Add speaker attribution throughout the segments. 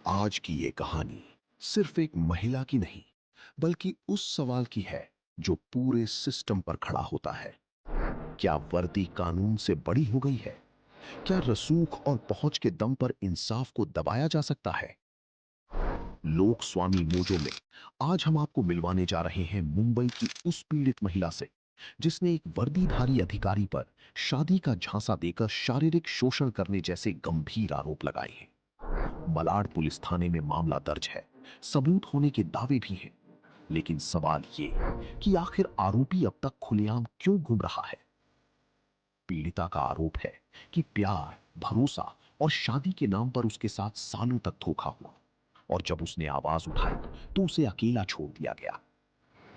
Speaker 1: आज की ये कहानी सिर्फ एक महिला की नहीं, बल्कि उस सवाल की है जो पूरे सिस्टम पर खड़ा होता है। क्या वर्दी कानून से बड़ी हो गई है? क्या रसूख और पहुंच के दम पर इंसाफ को दबाया जा सकता है? लोक स्वामी मोजो में आज हम आपको मिलवाने जा रहे हैं मुंबई की उस पीड़ित महिला से, जिसने एक वर्दीधारी अधिकारी पर शादी का झांसा देकर शारीरिक शोषण करने जैसे गंभीर आरोप लगाए हैं। मलाड पुलिस थाने में मामला दर्ज है, सबूत होने के दावे भी हैं। लेकिन सवाल ये कि आखिर आरोपी अब तक खुलेआम क्यों घूम रहा है? पीड़िता का आरोप है कि प्यार, भरोसा और शादी के नाम पर उसके साथ सालों तक धोखा हुआ, और जब उसने आवाज उठाई तो उसे अकेला छोड़ दिया गया।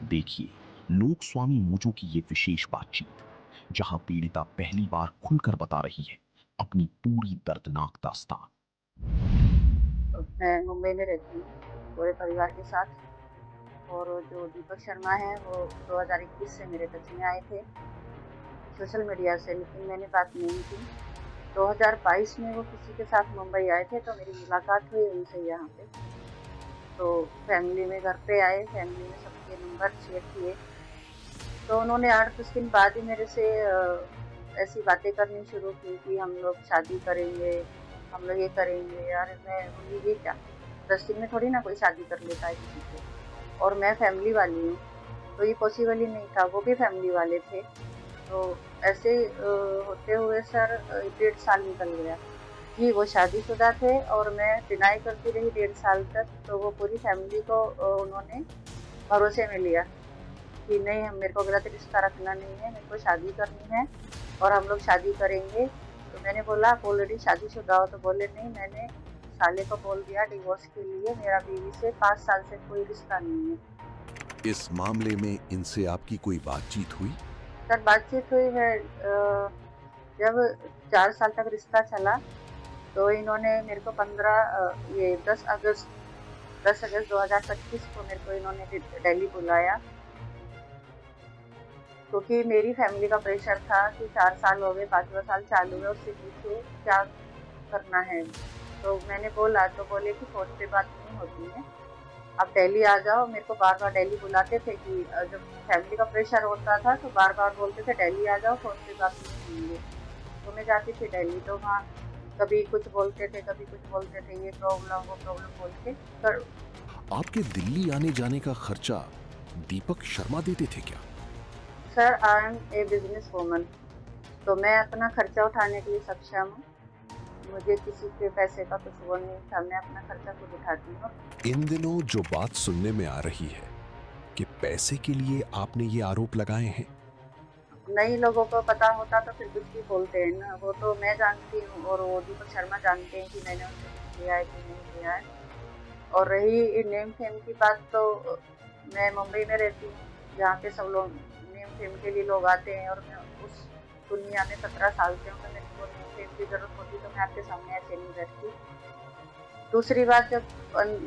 Speaker 1: देखिए लोक स्वामी मोजो की ये विशेष बातचीत, जहां पीड़िता पहली बार खुलकर बता रही है अपनी पूरी दर्दनाक दास्तान।
Speaker 2: मैं मुंबई में रहती हूँ पूरे परिवार के साथ। और जो दीपक शर्मा है वो 2021 से मेरे टच में आए थे सोशल मीडिया से, लेकिन मैंने बात नहीं की। 2022 में वो किसी के साथ मुंबई आए थे तो मेरी मुलाकात हुई उनसे यहाँ पे। तो फैमिली में घर पे आए, फैमिली में सबके नंबर शेयर किए। तो उन्होंने 8-10 दिन बाद ही मेरे से ऐसी बातें करनी शुरू की कि हम लोग शादी करेंगे, हम लोग ये करेंगे। यार मैं बोली ये क्या, 10 दिन में थोड़ी ना कोई शादी कर लेता है किसी से, और मैं फैमिली वाली हूँ तो ये पॉसिबल ही नहीं था। वो भी फैमिली वाले थे। तो ऐसे होते हुए सर 1.5 साल निकल गया। जी वो शादीशुदा थे और मैं डिनाई करती रही 1.5 साल तक। तो वो पूरी फैमिली को उन्होंने भरोसे में लिया कि नहीं, हम मेरे को गलत रिश्ता रखना नहीं है, मेरे को शादी करनी है और हम लोग शादी करेंगे। तो मैंने बोला आप ऑलरेडी शादीशुदा हो? तो बोले नहीं, मैंने साले को बोल दिया डिवोर्स के लिए, मेरा बीवी से 5 साल से कोई रिश्ता नहीं है।
Speaker 1: इस मामले में इनसे आपकी कोई बातचीत हुई?
Speaker 2: सर बातचीत हुई है। जब 4 साल तक रिश्ता चला तो इन्होंने मेरे को 10 अगस्त 2025 को मेरे को इन्होंने दिल्ली बुलाया, क्योंकि मेरी फैमिली का प्रेशर था कि 4 साल हो गए, 5वां साल चालू है, उससे पूछो क्या करना है। तो मैंने बोला तो बोले कि फोन पे बात नहीं होती है, आप दिल्ली आ जाओ। मेरे को बार बार दिल्ली बुलाते थे कि जब फैमिली का प्रेशर होता था तो बार बार बोलते थे दिल्ली आ जाओ, फोन पे बात नहीं होंगे। तो मैं जाती थी दिल्ली, तो वहाँ कभी कुछ बोलते थे, कभी कुछ बोलते थे, ये प्रॉब्लम वो प्रॉब्लम बोल के कर।
Speaker 1: आपके दिल्ली आने जाने का खर्चा दीपक शर्मा देते थे क्या?
Speaker 2: Sir I am a businesswoman, तो मैं अपना खर्चा उठाने के लिए सक्षम हूँ। मुझे किसी के पैसे का कुछ वो नहीं था, मैं अपना खर्चा खुद उठाती हूँ।
Speaker 1: इन दिनों जो बात सुनने में आ रही है कि पैसे के लिए आपने ये आरोप लगाए हैं।
Speaker 2: नई लोगों को पता होता तो फिर कुछ भी बोलते हैं ना, वो तो मैं जानती हूँ और वो दीपक शर्मा जानते हैं कि मैंने उनसे कुछ लिया है कि नहीं लिया है। और रही नेम फेम की बात, तो मैं मुंबई में रहती हूँ जहाँ पे सब लोग नेम फेम के लिए लोग आते हैं, और मैं उस दुनिया में 17 साल से हूँ, तो मेरे को नेम फेम की जरूरत होती तो मैं आपके सामने ऐसे नहीं बैठती। दूसरी बात, जब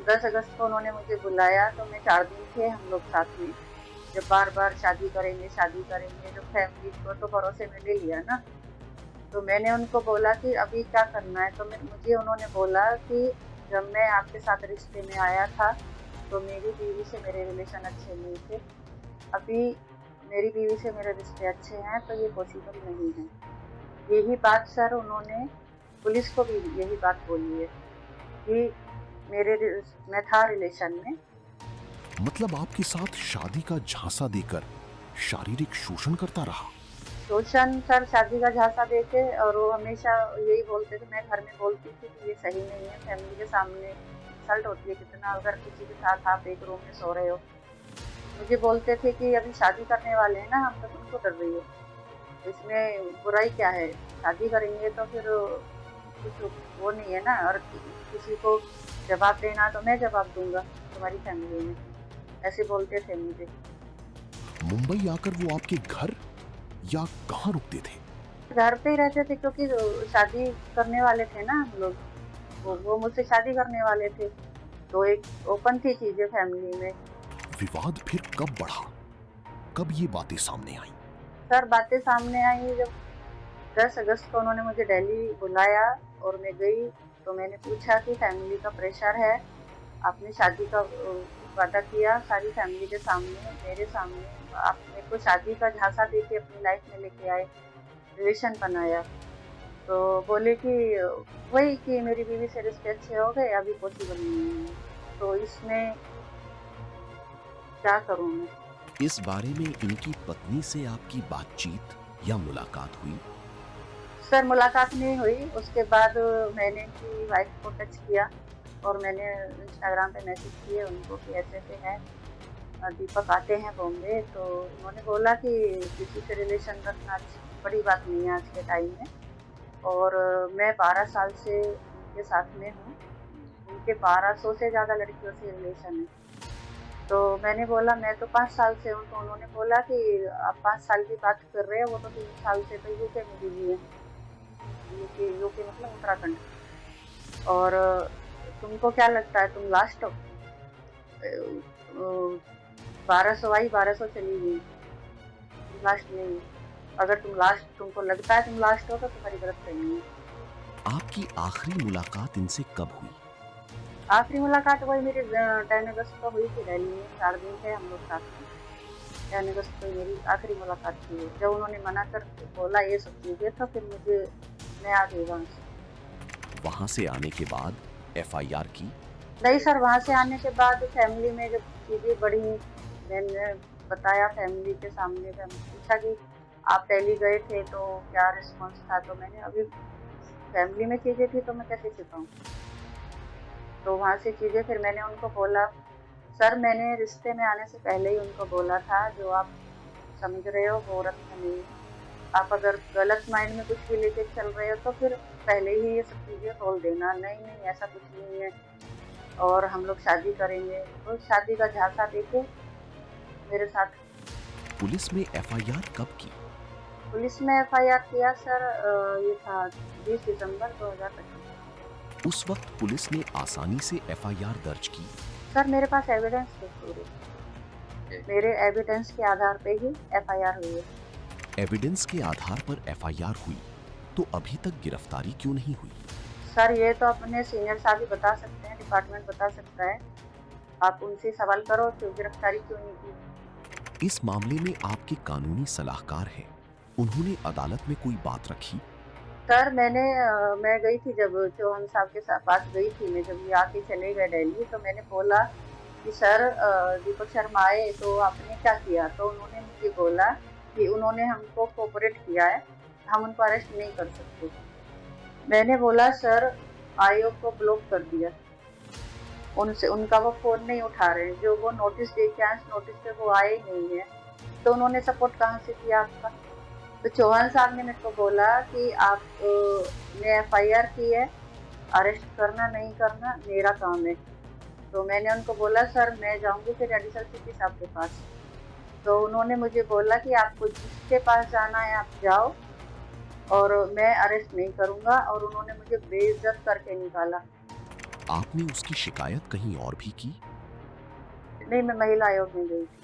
Speaker 2: 10 अगस्त को उन्होंने मुझे बुलाया तो मैं 4 दिन थे हम लोग साथ में। जब बार बार शादी करेंगे शादी करेंगे, जब फैमिली को तो भरोसे में ले लिया ना, तो मैंने उनको बोला कि अभी क्या करना है। तो मुझे उन्होंने बोला कि जब मैं आपके साथ रिश्ते में आया था तो मेरी बीवी से मेरे रिलेशन अच्छे नहीं थे, अभी मेरी बीवी से मेरे रिश्ते अच्छे हैं, तो ये पॉसिबल नहीं है। यही बात सर उन्होंने पुलिस को भी यही बात बोली है कि मैं था रिलेशन में।
Speaker 1: मतलब आपके साथ शादी का झांसा देकर शारीरिक शोषण करता रहा?
Speaker 2: शोषण सर, शादी का झांसा देके, और वो हमेशा यही बोलते थे। मैं घर में बोलती थी कि ये सही नहीं है, फैमिली के सामने इंसल्ट होती है कितना अगर किसी के साथ आप एक रूम में सो रहे हो। मुझे बोलते थे कि अभी शादी करने वाले हैं ना हम, तो तुम क्यों डर रही हो, इसमें बुराई क्या है, शादी करेंगे तो फिर कुछ वो नहीं है ना। और किसी को जवाब देना तो मैं जवाब दूंगा तुम्हारी फैमिली में, ऐसे बोलते थे मुझे।
Speaker 1: मुंबई आकर वो आपके घर या कहाँ रुकते थे?
Speaker 2: घर पे ही रहते थे, क्योंकि शादी करने वाले थे ना हम लोग, वो मुझसे शादी करने वाले थे, तो एक ओपन थी चीजें फैमिली में।
Speaker 1: विवाद फिर कब बढ़ा? कब ये बातें सामने आई?
Speaker 2: सर बातें सामने आई जब 10 अगस्त को उन्होंने मुझे दिल्ली बुलाया और मैं गई। तो मैंने पूछा कि फैमिली का प्रेशर है, आपने शादी का वादा किया सारी फैमिली के सामने, मेरे सामने, आप मेरे को शादी का झांसा दे के अपनी लाइफ में लेके आए, रिलेशन बनाया। तो बोले कि वही कि मेरी बीवी से रिश्ते अच्छे हो गए, अभी पॉसिबल नहीं है। तो इसमें क्या करूँ मैं?
Speaker 1: इस बारे में इनकी पत्नी से आपकी बातचीत या मुलाकात हुई?
Speaker 2: सर मुलाकात नहीं हुई, उसके बाद मैंने इनकी वाइफ को टच किया और मैंने इंस्टाग्राम पे मैसेज किए उनको कि ऐसे-ऐसे है, दीपक आते हैं बॉम्बे। तो उन्होंने बोला कि किसी से रिलेशन रखना बड़ी बात नहीं है आज के टाइम में, और मैं 12 साल से उनके साथ में हूँ। उनके 1200 से ज़्यादा लड़कियों से रिलेशन है। तो मैंने बोला मैं तो 5 साल से हूँ, तो उन्होंने बोला कि आप 5 साल की बात कर रहे हो, वो तो 3 साल से तो यूके में बिज़ी है। यूके यूके मतलब उत्तराखंड। और तुमको क्या लगता है तुम लास्ट हो? 1200 आई, 1200 चली गई, तुम लास्ट नहीं हो। अगर तुमको लगता है तुम लास्ट हो तो तुम्हारी गलतफहमी है।
Speaker 1: आपकी आखिरी मुलाकात इनसे कब हुई?
Speaker 2: आखिरी मुलाकात वही मेरी 10 अगस्त को हुई थी दिल्ली में, 4 दिन थे हम लोग साथ में। 10 अगस्त को मेरी आखिरी मुलाकात थी। जब उन्होंने मना कर बोला ये सब चीज़ें, तो फिर मैं आ गई वहाँ से।
Speaker 1: वहां से आने के बाद एफआईआर की?
Speaker 2: नहीं सर, वहाँ से आने के बाद फैमिली में जब चीज़ें बढ़ी, मैंने बताया फैमिली के सामने, जब पूछा कि आप दिल्ली गए थे तो क्या रिस्पॉन्स था, तो मैंने अभी फैमिली में चीज़ें थी तो मैं कैसे छिपाऊँ। तो वहाँ से चीज़ें फिर मैंने उनको बोला, सर मैंने रिश्ते में आने से पहले ही उनको बोला था, जो आप समझ रहे हो वो रखना नहीं है। आप अगर गलत माइंड में कुछ भी लेके चल रहे हो तो फिर पहले ही ये सब चीज़ें बोल देना, नहीं नहीं ऐसा कुछ नहीं है और हम लोग शादी करेंगे। तो शादी का झांसा देके मेरे साथ।
Speaker 1: पुलिस में एफआईआर कब की?
Speaker 2: पुलिस में एफआईआर किया सर, ये था 20 दिसंबर 2025।
Speaker 1: उस वक्त पुलिस ने आसानी से एफआईआर दर्ज की?
Speaker 2: सर मेरे पास एविडेंस थे पूरे, मेरे एविडेंस के आधार पे ही एफआईआर हुई है।
Speaker 1: एविडेंस के आधार पर एफआईआर हुई तो अभी तक गिरफ्तारी क्यों नहीं हुई?
Speaker 2: सर ये तो अपने सीनियर साहब ही बता सकते हैं, डिपार्टमेंट बता सकता है। आप उनसे सवाल करो कि गिरफ्तारी क्यों नहीं की।
Speaker 1: इस मामले में आपके कानूनी सलाहकार हैं, उन्होंने अदालत में कोई बात रखी?
Speaker 2: सर मैं गई थी जब चौहान साहब के साथ पास गई थी, मैं जब ये आके चले गए दिल्ली, तो मैंने बोला कि सर दीपक शर्मा आए तो आपने क्या किया, तो उन्होंने मुझे बोला कि उन्होंने हमको कोऑपरेट किया है, हम उनको अरेस्ट नहीं कर सकते। मैंने बोला सर आयोग को ब्लॉक कर दिया, उनसे उनका वो फ़ोन नहीं उठा रहे हैं, जो वो नोटिस दे के आए नोटिस पे वो आए ही नहीं है, तो उन्होंने सपोर्ट कहाँ से किया आपका। तो चौहान साहब ने मेरे को बोला कि आप ने एफआईआर की है, अरेस्ट करना नहीं करना मेरा काम है। तो मैंने उनको बोला सर मैं जाऊंगी फिर एडिशनल सीपी साहब के पास। तो उन्होंने मुझे बोला कि आपको जिसके पास जाना है आप जाओ, और मैं अरेस्ट नहीं करूंगा, और उन्होंने मुझे बेइज्जत करके निकाला।
Speaker 1: आपने उसकी शिकायत कहीं और भी की?
Speaker 2: नहीं, मैं महिला आयोग में गई थी।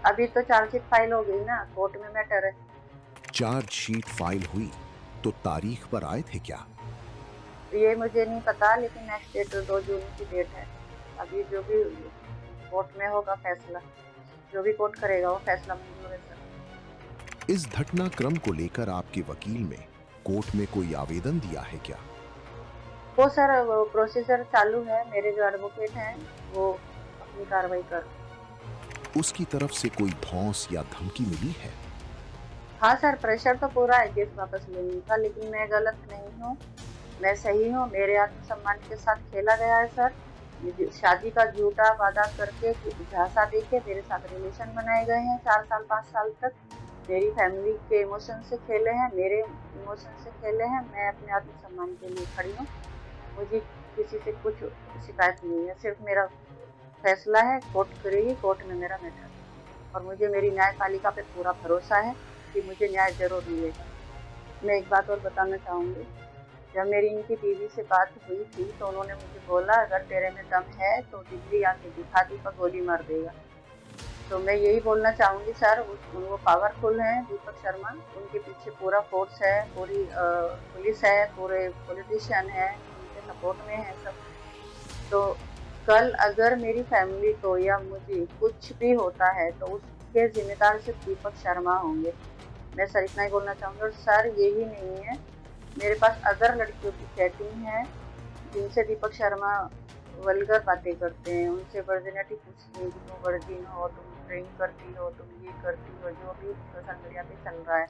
Speaker 2: अभी तो चार्जशीट फाइल हो गई ना, कोर्ट में मैटर है।
Speaker 1: चार्जशीट फाइल हुई तो तारीख पर आए थे क्या?
Speaker 2: ये मुझे नहीं पता, लेकिन नेक्स्ट डेट 2 जून की डेट है। अभी जो भी कोर्ट में होगा फैसला, जो भी कोर्ट करेगा वो फैसला मंजूर है सर।
Speaker 1: इस घटनाक्रम को लेकर आपके वकील ने कोर्ट में कोई आवेदन दिया है क्या?
Speaker 2: वो सर वो प्रोसीजर चालू है, मेरे जो एडवोकेट हैं वो अपनी कार्रवाई कर रहे हैं।
Speaker 1: उसकी तरफ से कोई धौंस या धमकी मिली है?
Speaker 2: हाँ सर, प्रेशर तो पूरा है केस वापस लेने का, लेकिन मैं गलत नहीं हूँ, मैं सही हूँ। मेरे आत्मसम्मान के साथ खेला गया है सर। शादी का झूठा वादा करके झांसा देके मेरे साथ रिलेशन बनाए गए हैं 4 साल 5 साल तक। मेरी फैमिली के इमोशन से खेले हैं, मेरे इमोशन से खेले हैं। मैं अपने आत्मसम्मान के लिए खड़ी हूँ, मुझे किसी से कुछ शिकायत नहीं है, सिर्फ मेरा फैसला है, कोर्ट करेगी, कोर्ट में मेरा मैटर, और मुझे मेरी न्यायपालिका पे पूरा भरोसा है कि मुझे न्याय जरूर मिलेगा। मैं एक बात और बताना चाहूँगी, जब मेरी इनकी बीवी से बात हुई थी तो उन्होंने मुझे बोला अगर तेरे में दम है तो दिल्ली आके दिखा, दीपक गोली मार देगा। तो मैं यही बोलना चाहूँगी सर, वो पावरफुल हैं दीपक शर्मा, उनके पीछे पूरा फोर्स है, पूरी पुलिस है, पूरे पॉलिटिशियन है, उनके सपोर्ट में है सब। तो कल अगर मेरी फैमिली को या मुझे कुछ भी होता है तो उसके जिम्मेदार सिर्फ दीपक शर्मा होंगे। मैं सर इतना ही बोलना चाहूँगी। और सर यही नहीं है, मेरे पास अदर लड़कियों की चैटिंग है जिनसे दीपक शर्मा वल्गर बातें करते हैं, उनसे वर्जिनिटी पूछते हैं कि तुम वर्जिन हो, तुम ड्रिंक करती हो, तुम ये करती हो, जो भी सोशल मीडिया पे चल रहा है।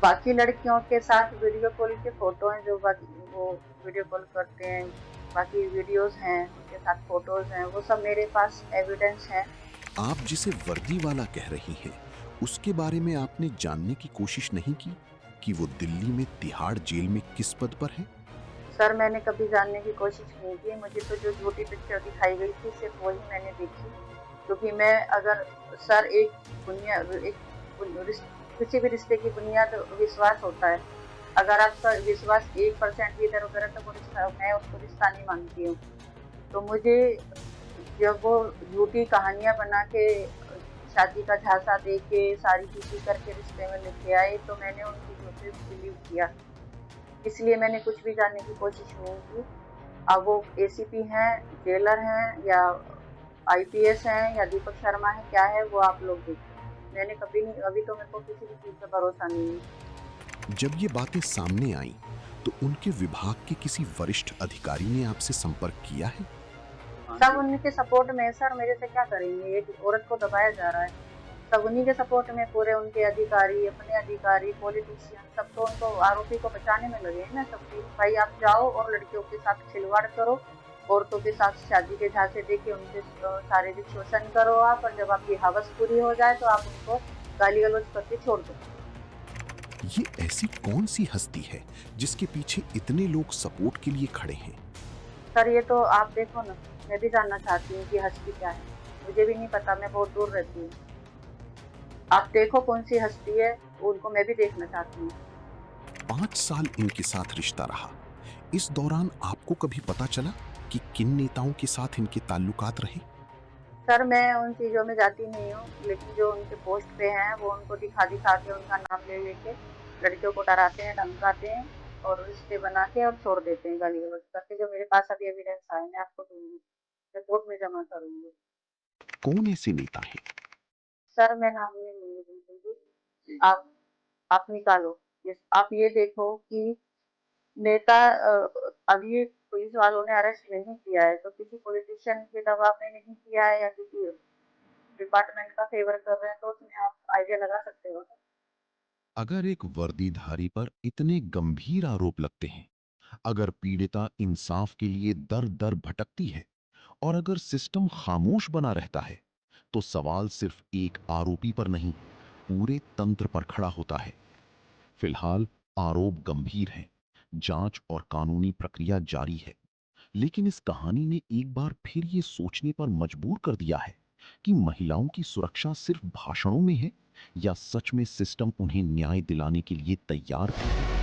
Speaker 2: बाकी लड़कियों के साथ वीडियो कॉल के फोटो हैं, जो बाकी वो वीडियो कॉल करते हैं, बाकी वीडियोस हैं, उनके साथ फोटोज हैं, वो सब मेरे पास एविडेंस है।
Speaker 1: आप जिसे वर्दी वाला कह रही हैं, उसके बारे में आपने जानने की कोशिश नहीं की कि वो दिल्ली में तिहाड़ जेल में किस पद पर है?
Speaker 2: सर मैंने कभी जानने की कोशिश नहीं की, मुझे तो जो झूठी पिक्चर दिखाई गई थी सिर्फ वही मैंने देखी। क्योंकि मैं अगर सर किसी भी रिश्ते की बुनियाद विश्वास होता है। अगर आपका विश्वास 1% भी इधर उधर है तो वो रिश्ता, मैं उसको रिश्ता नहीं मानती हूँ। तो मुझे जब वो झूठी कहानियां बना के शादी का झांसा दे के सारी चीजें करके रिश्ते में लेके आए तो मैंने उन चीजों पे बिलीव किया। इसलिए मैंने कुछ भी जानने की कोशिश नहीं की। अब वो एसीपी हैं, जेलर हैं, या आईपीएस हैं, या दीपक शर्मा है, क्या है वो आप लोग देखो। मैंने कभी नहीं, अभी तो मेरे को किसी भी चीज पे भरोसा नहीं है।
Speaker 1: जब ये बातें सामने आईं, तो उनके विभाग के किसी वरिष्ठ अधिकारी ने आपसे संपर्क किया है?
Speaker 2: सब उन्हीं के सपोर्ट में है सर, मेरे से क्या करेंगे, एक औरत को दबाया जा रहा है। सब उन्हीं के सपोर्ट में, पूरे उनके अधिकारी, अपने अधिकारी, पॉलिटिशियन, सब तो उनको आरोपी को बचाने में लगे हैं ना सब कि भाई आप जाओ और लड़कियों के साथ खिलवाड़ करो, औरतों के साथ शादी के झांसे देके उनके शारीरिक शोषण करो आप, और जब आपकी हवस पूरी हो जाए तो आप उनको गाली गलौज करके छोड़ दो।
Speaker 1: ये ऐसी कौन सी हस्ती है जिसके पीछे इतने लोग सपोर्ट के लिए खड़े हैं?
Speaker 2: सर ये तो आप देखो ना, मैं भी जानना चाहती हूँ कि हस्ती क्या है, मुझे भी नहीं पता, मैं बहुत दूर रहती हूँ। आप देखो कौन सी हस्ती है, उनको मैं भी देखना चाहती हूँ।
Speaker 1: 5 साल इनके साथ रिश्ता रहा। इस दौरान आपको कभी पता चला कि किन नेताओं के साथ इनके ताल्लुकात रहे?
Speaker 2: सर मैं उन चीज़ों में जाती नहीं हूँ, लेकिन जो उनके पोस्ट पे हैं वो उनको दिखा दिखा के, उनका नाम ले लेके लड़कियों को डराते हैं, धमकाते हैं और रिश्ते बना के और छोड़ देते हैं गाली गलौज करके। जो मेरे पास अभी एविडेंस आए मैं आपको दूंगी, रिपोर्ट में जमा करूंगी।
Speaker 1: कौन ऐसे नेता हैं?
Speaker 2: सर मैं नाम नहीं लूंगी बिल्कुल भी। आप निकालो, आप ये देखो कि नेता अभी पुलिस वालों ने अरेस्ट नहीं किया है, तो किसी पॉलिटिशियन के दबाव में नहीं किया है या किसी डिपार्टमेंट का फेवर कर रहे हैं, तो उसमें आप आइडिया लगा सकते हो।
Speaker 1: अगर एक वर्दीधारी पर इतने गंभीर आरोप लगते हैं, अगर पीड़िता इंसाफ के लिए दर दर भटकती है और अगर सिस्टम खामोश बना रहता है, तो सवाल सिर्फ एक आरोपी पर नहीं, पूरे तंत्र पर खड़ा होता है। फिलहाल आरोप गंभीर हैं, जांच और कानूनी प्रक्रिया जारी है, लेकिन इस कहानी ने एक बार फिर ये सोचने पर मजबूर कर दिया है कि महिलाओं की सुरक्षा सिर्फ भाषणों में है या सच में सिस्टम उन्हें न्याय दिलाने के लिए तैयार है।